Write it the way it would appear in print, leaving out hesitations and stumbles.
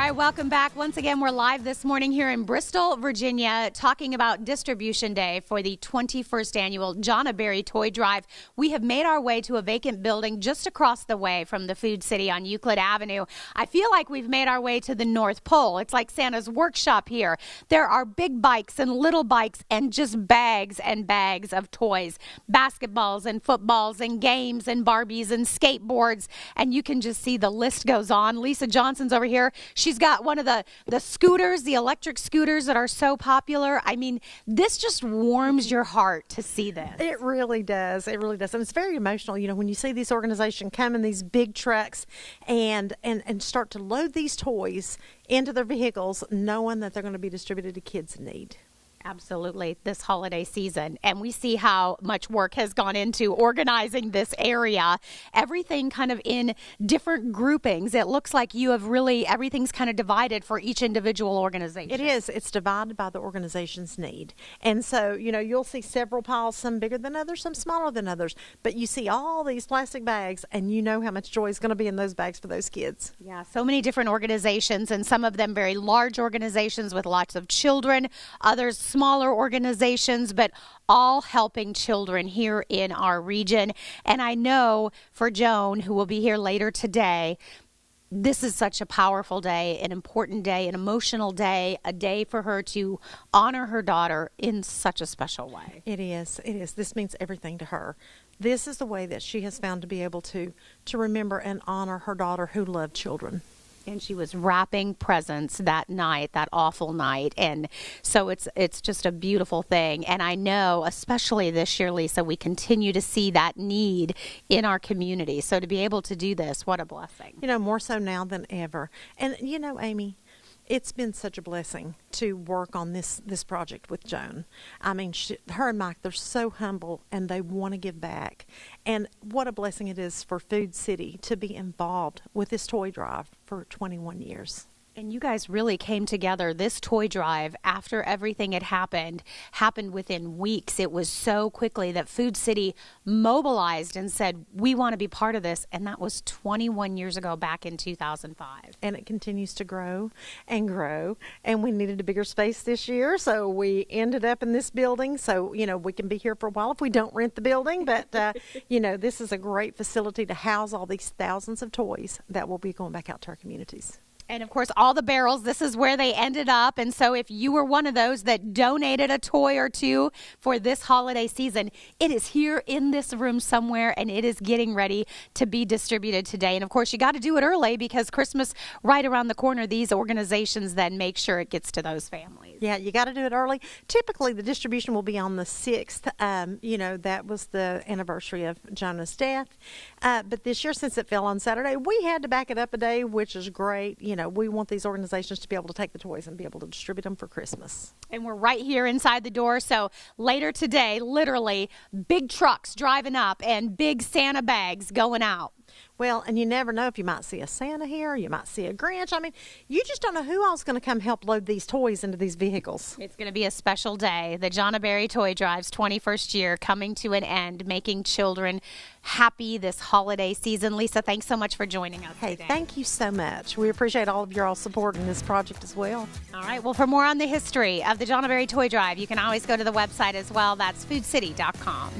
right, welcome back. Once again, we're live this morning here in Bristol, Virginia, talking about Distribution Day for the 21st annual Johnia Berry Toy Drive. We have made our way to a vacant building just across the way from the Food City on Euclid Avenue. I feel like we've made our way to the North Pole. It's like Santa's workshop here. There are big bikes and little bikes and just bags and bags of toys, basketballs and footballs and games and Barbies and skateboards, and you can just see the list goes on. Lisa Johnson's over here. She's got one of the scooters, the electric scooters that are so popular. I mean, this just warms your heart to see this. It really does. It really does. And it's very emotional, you know, when you see these organizations come in these big trucks and start to load these toys into their vehicles, knowing that they're going to be distributed to kids in need. Absolutely, this holiday season. And we see how much work has gone into organizing this area. Everything kind of in different groupings. It looks like you have really, everything's kind of divided for each individual organization. It is. It's divided by the organization's need. And so, you know, you'll see several piles, some bigger than others, some smaller than others. But you see all these plastic bags, and you know how much joy is going to be in those bags for those kids. Yeah, so many different organizations, and some of them very large organizations with lots of children, others smaller organizations, but all helping children here in our region. And I know for Joan, who will be here later today, this is such a powerful day, an important day, an emotional day, a day for her to honor her daughter in such a special way. It is. It is. This means everything to her. This is the way that she has found to be able to remember and honor her daughter who loved children. And she was wrapping presents that night, that awful night. And so it's just a beautiful thing. And I know, especially this year, Lisa, we continue to see that need in our community. So to be able to do this, what a blessing. You know, more so now than ever. And, you know, Amy, it's been such a blessing to work on this project with Joan. I mean, her and Mike, they're so humble and they want to give back. And what a blessing it is for Food City to be involved with this toy drive for 21 years. And you guys really came together. This toy drive, after everything had happened within weeks. It was so quickly that Food City mobilized and said, we want to be part of this. And that was 21 years ago, back in 2005. And it continues to grow and grow. And we needed a bigger space this year, so we ended up in this building. So, you know, we can be here for a while if we don't rent the building. But, you know, this is a great facility to house all these thousands of toys that will be going back out to our communities. And, of course, all the barrels, this is where they ended up. And so if you were one of those that donated a toy or two for this holiday season, it is here in this room somewhere, and it is getting ready to be distributed today. And, of course, you got to do it early because Christmas right around the corner. These organizations then make sure it gets to those families. Yeah, you got to do it early. Typically, the distribution will be on the 6th. You know, that was the anniversary of Jonah's death. But this year, since it fell on Saturday, we had to back it up a day, which is great. You know, we want these organizations to be able to take the toys and be able to distribute them for Christmas. And we're right here inside the door. So later today, literally, big trucks driving up and big Santa bags going out. Well, and you never know if you might see a Santa here, you might see a Grinch. I mean, you just don't know who else is going to come help load these toys into these vehicles. It's going to be a special day. The Johnia Berry Toy Drive's 21st year coming to an end, making children happy this holiday season. Lisa, thanks so much for joining us today. Thank you so much. We appreciate all of your all support in this project as well. All right. Well, for more on the history of the Johnia Berry Toy Drive, you can always go to the website as well. That's foodcity.com.